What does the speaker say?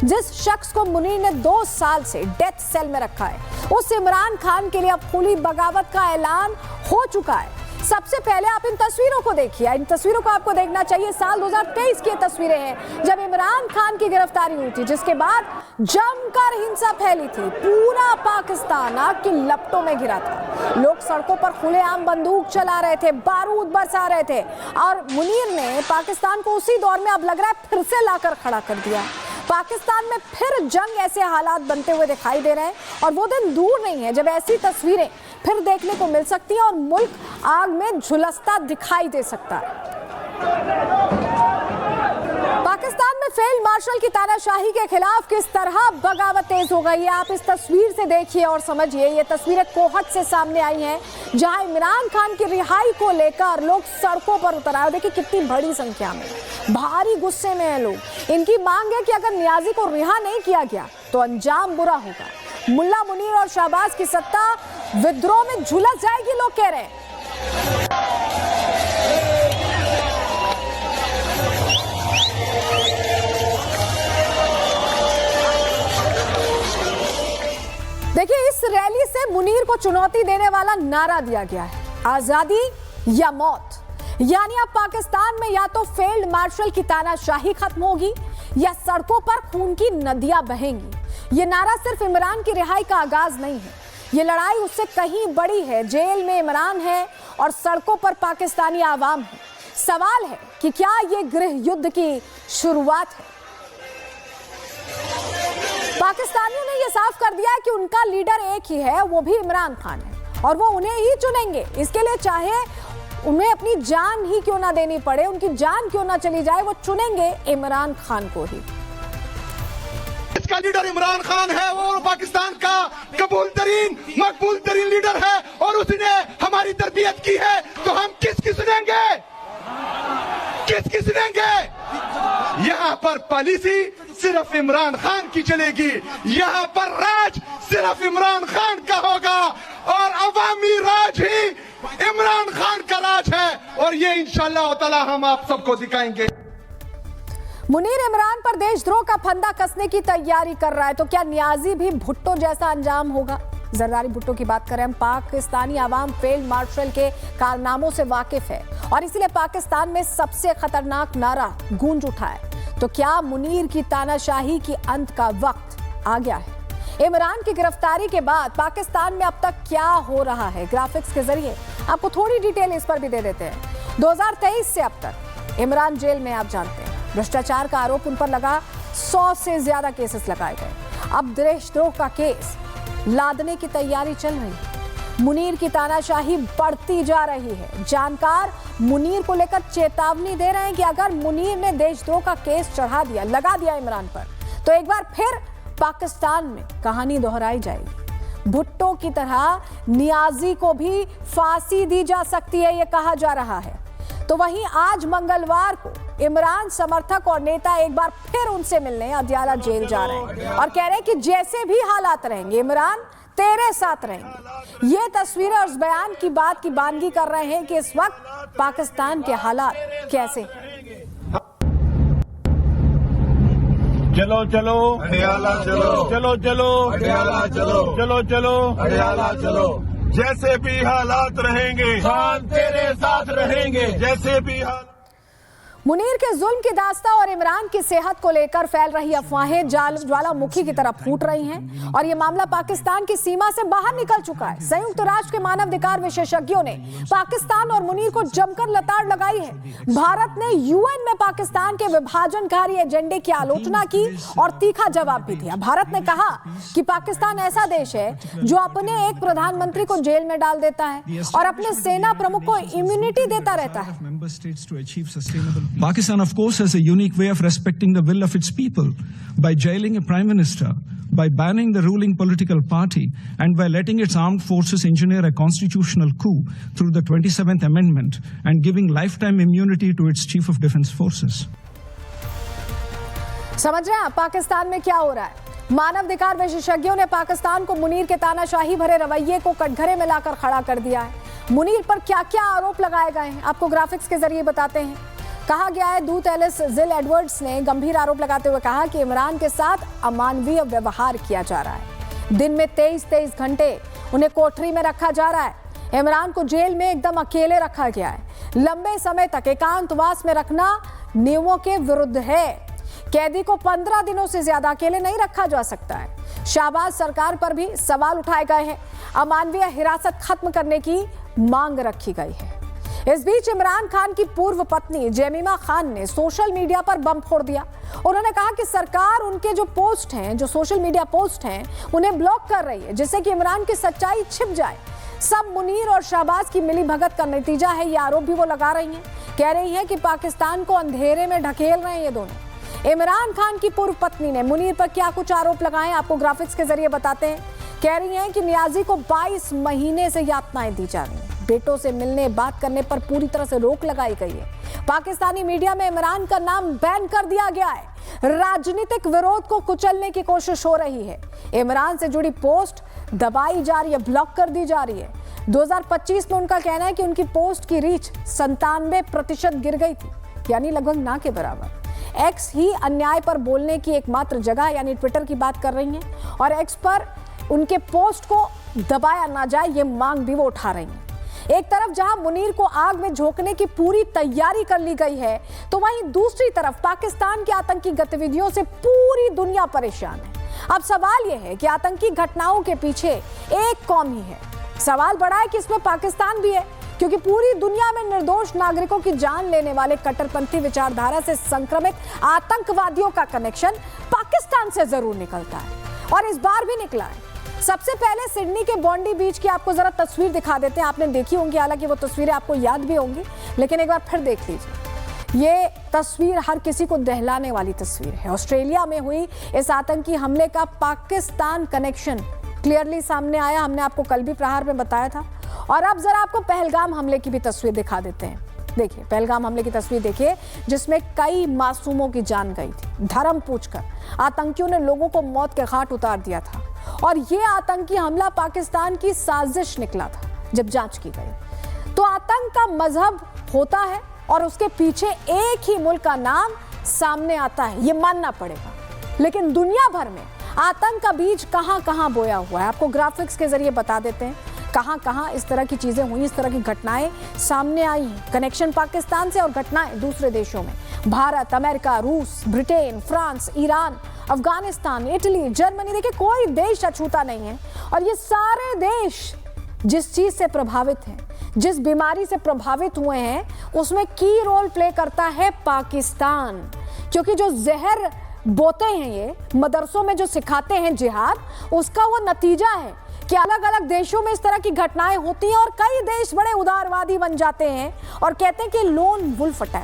जिस शख्स को मुनीर ने 2 साल से डेथ सेल में रखा है, उस इमरान खान के लिए अब खुली बगावत का ऐलान हो चुका है। सबसे पहले आप इन तस्वीरों को देखिए, इन तस्वीरों को आपको देखना चाहिए। साल 2023 की तस्वीरें हैं जब इमरान खान की गिरफ्तारी हुई थी, जिसके बाद जमकर हिंसा फैली थी। पूरा पाकिस्तान आग की लपटों में घिरा था। लोग सड़कों पर खुलेआम बंदूक चला रहे थे, बारूद बरसा रहे थे, और मुनीर ने पाकिस्तान को उसी दौर में अब लग रहा है फिर से लाकर खड़ा कर दिया। पाकिस्तान में फिर जंग ऐसे हालात बनते हुए दिखाई दे रहे हैं, और वो दिन दूर नहीं है जब ऐसी तस्वीरें फिर देखने को मिल सकती हैं और मुल्क आग में झुलसता दिखाई दे सकता है। पाकिस्तान में फील्ड मार्शल की तानाशाही के खिलाफ किस तरह बगावत तेज हो गई है, आप इस तस्वीर से देखिए और समझिए। ये तस्वीरें कोहट से सामने आई हैं, जहां इमरान खान की रिहाई को लेकर लोग सड़कों पर उतर आए। देखिए कितनी बड़ी संख्या में, भारी गुस्से में हैं लोग। इनकी मांग है कि अगर नियाजी को रिहा नहीं किया गया तो अंजाम बुरा होगा। मुल्ला मुनीर और शहबाज की सत्ता विद्रोह में झुलस जाएगी, लोग कह रहे हैं। देखिए, इस रैली से मुनीर को चुनौती देने वाला नारा दिया गया है, आजादी या मौत। यानी अब पाकिस्तान में या तो फील्ड मार्शल की तानाशाही खत्म होगी या सड़कों पर खून की नदियां बहेंगी। ये नारा सिर्फ इमरान की रिहाई का आगाज नहीं है, ये लड़ाई उससे कहीं बड़ी है। जेल में इमरान है और सड़कों पर पाकिस्तानी आवाम है। सवाल है कि क्या ये गृह युद्ध की शुरुआत है? पाकिस्तानियों ने यह साफ कर दिया है कि उनका लीडर एक ही है, वो भी इमरान खान है, और वो उन्हें ही चुनेंगे। इसके लिए चाहे उन्हें अपनी जान ही क्यों ना देनी पड़े, उनकी जान क्यों ना चली जाए, वो चुनेंगे इमरान खान को ही। इसका लीडर इमरान खान है, वो पाकिस्तान का कबूल तरीन मकबूल तरीन लीडर है, और उसने हमारी तरबियत की है। तो हम किसकी सुनेंगे, किसकी सुनेंगे? यहाँ पर पॉलिसी सिर्फ इमरान खान की चलेगी, यहाँ पर राज सिर्फ इमरान खान का होगा, और अवामी राज ही इमरान खान का राज है, और ये इंशाअल्लाह ताला हम आप सबको दिखाएंगे। मुनीर इमरान पर देशद्रोह का फंदा कसने की तैयारी कर रहा है, तो क्या नियाजी भी भुट्टो जैसा अंजाम होगा? जरदारी भुट्टो की बात करें हम, पाकिस्तानी आवाम फील्ड मार्शल के कारनामों से वाकिफ है, और इसलिए पाकिस्तान में सबसे खतरनाक नारा गूंज उठा है। तो क्या मुनीर की तानाशाही की अंत का वक्त आ गया है? इमरान की गिरफ्तारी के बाद पाकिस्तान में अब तक क्या हो रहा है, ग्राफिक्स के जरिए आपको थोड़ी डिटेल इस पर भी दे देते हैं। 2023 से अब तक इमरान जेल में, आप जानते हैं भ्रष्टाचार का आरोप उन पर लगा, 100 से ज्यादा केसेस लगाए गए। अब देशद्रोह का केस लादने की तैयारी चल रही है। मुनीर की तानाशाही बढ़ती जा रही है। जानकार मुनीर को लेकर चेतावनी दे रहे हैं कि अगर मुनीर ने देशद्रोह का केस चढ़ा दिया, लगा दिया इमरान पर, तो एक बार फिर पाकिस्तान में कहानी दोहराई जाएगी। भुट्टो की तरह नियाजी को भी फांसी दी जा सकती है, यह कहा जा रहा है। तो वहीं आज मंगलवार को इमरान समर्थक और नेता एक बार फिर उनसे मिलने अदियाला जेल जा रहे हैं, और कह रहे हैं कि जैसे भी हालात रहेंगे इमरान तेरे साथ रहेंगे। ये तस्वीरें और उस बयान की बात की बानगी कर रहे हैं कि इस वक्त पाकिस्तान के हालात कैसे हैं। चलो चलो अडियाला चलो, चलो चलो अडियाला चलो, चलो चलो अडियाला चलो। जैसे भी हालात रहेंगे हम तेरे साथ रहेंगे। जैसे भी हालात। मुनीर के जुल्म की दास्तां और इमरान की सेहत को लेकर फैल रही अफवाहें ज्वालामुखी की तरह फूट रही हैं, और यह मामला पाकिस्तान की सीमा से बाहर निकल चुका है। संयुक्त राष्ट्र के मानवाधिकार विशेषज्ञों ने पाकिस्तान और मुनीर को जमकर लताड़ लगाई है। भारत ने यूएन में पाकिस्तान के विभाजनकारी एजेंडे की आलोचना की और तीखा जवाब भी दिया। भारत ने कहा कि पाकिस्तान ऐसा देश है जो अपने एक प्रधानमंत्री को जेल में डाल देता है और अपने सेना प्रमुख को इम्यूनिटी देता रहता है। Pakistan, of course, has a unique way of respecting the will of its people by jailing a prime minister, by banning the ruling political party, and by letting its armed forces engineer a constitutional coup through the 27th Amendment and giving lifetime immunity to its chief of defense forces. समझ रहे हैं आप पाकिस्तान में क्या हो रहा है? मानवाधिकार विशेषज्ञों ने पाकिस्तान को मुनीर के तानाशाही भरे रवैये को कटघरे में लाकर खड़ा कर दिया है। मुनीर पर क्या क्या आरोप लगाए गए हैं आपको ग्राफिक्स के जरिए बताते हैं। कहा गया है, दूत एलिस जिल एडवर्ड्स ने गंभीर आरोप लगाते हुए कहा कि इमरान के साथ अमानवीय व्यवहार किया जा रहा है। दिन में 23 घंटे उन्हें कोठरी में रखा जा रहा है। इमरान को जेल में एकदम अकेले रखा गया है। लंबे समय तक एकांतवास में रखना नियमों के विरुद्ध है। कैदी को 15 दिनों से ज्यादा अकेले नहीं रखा जा सकता है। शाहबाज सरकार पर भी सवाल उठाए गए हैं। अमानवीय हिरासत खत्म करने की मांग रखी गई है। इस बीच इमरान खान की पूर्व पत्नी जेमिमा खान ने सोशल मीडिया पर बम फोड़ दिया। उन्होंने कहा कि सरकार उनके जो पोस्ट हैं, जो सोशल मीडिया पोस्ट हैं, उन्हें ब्लॉक कर रही है, जिससे कि इमरान की सच्चाई छिप जाए। सब मुनीर और शाहबाज की मिलीभगत का नतीजा है, ये आरोप भी वो लगा रही हैं। कह रही हैं कि पाकिस्तान को अंधेरे में ढकेल रहे हैं ये दोनों। इमरान खान की पूर्व पत्नी ने मुनीर पर क्या कुछ आरोप लगाए, आपको ग्राफिक्स के जरिए बताते हैं। कह रही हैं कि नियाजी को 22 महीने से यातनाएं दी जा रही हैं। बेटों से मिलने, बात करने पर पूरी तरह से रोक लगाई गई है। पाकिस्तानी मीडिया में इमरान का नाम बैन कर दिया गया है। राजनीतिक विरोध को कुचलने की कोशिश हो रही है। इमरान से जुड़ी पोस्ट दबाई जा रही है, ब्लॉक कर दी जा रही है। 2025 में उनका कहना है कि उनकी पोस्ट की रीच 97% गिर गई थी, यानी लगभग ना के बराबर। एक्स ही अन्याय पर बोलने की एकमात्र जगह यानी ट्विटर की बात कर रही हैं और एक्स पर उनके पोस्ट को दबाया ना जाए, ये मांग भी वो उठा रही हैं। एक तरफ जहां मुनीर को आग में झोंकने की पूरी तैयारी कर ली गई है, तो वहीं दूसरी तरफ पाकिस्तान की आतंकी गतिविधियों से पूरी दुनिया परेशान है। अब सवाल यह है कि आतंकी घटनाओं के पीछे एक कौम ही है। सवाल बड़ा है कि इसमें पाकिस्तान भी है, क्योंकि पूरी दुनिया में निर्दोष नागरिकों की जान लेने वाले कट्टरपंथी विचारधारा से संक्रमित आतंकवादियों का कनेक्शन पाकिस्तान से जरूर निकलता है और इस बार भी निकला है। सबसे पहले सिडनी के बॉन्डी बीच की आपको जरा तस्वीर दिखा देते हैं। आपने देखी होंगी, हालांकि वो तस्वीरें आपको याद भी होंगी, लेकिन एक बार फिर देख लीजिए। ये तस्वीर हर किसी को दहलाने वाली तस्वीर है। ऑस्ट्रेलिया में हुई इस आतंकी हमले का पाकिस्तान कनेक्शन क्लियरली सामने आया। हमने आपको कल भी प्रहार में बताया था। और अब जरा आपको पहलगाम हमले की भी तस्वीर दिखा देते हैं। देखिए, पहलगाम हमले की तस्वीर देखिए, जिसमें कई मासूमों की जान गई थी। धर्म पूछकर आतंकियों ने लोगों को मौत के घाट उतार दिया था और ये आतंकी हमला पाकिस्तान की साजिश निकला था जब जांच की गई। तो आतंक का मजहब होता है और उसके पीछे एक ही मुल्क का नाम सामने आता है, ये मानना पड़ेगा। लेकिन दुनिया भर में आतंक का बीज कहां-कहां बोया हुआ है, आपको ग्राफिक्स के जरिए बता देते हैं। कहां-कहां इस तरह की चीजें हुई, इस तरह की घटनाएं सामने आई हैं। कनेक्शन पाकिस्तान से और घटनाएं दूसरे देशों में। भारत, अमेरिका, रूस, Britain, France, Iran, Afghanistan, Italy, Germany, देखिए कोई देश अछूता नहीं है। और ये सारे देश जिस चीज से प्रभावित हैं, जिस बीमारी से प्रभावित हुए हैं, उसमें की रोल प्ले करता है पाकिस्तान। क्योंकि जो जहर बोते हैं ये मदरसों में, जो सिखाते हैं जिहाद, उसका वो नतीजा है कि अलग अलग देशों में इस तरह की घटनाएं होती हैं और कई देश बड़े उदारवादी बन जाते हैं और कहते हैं कि लोन वुल्फ अटैक।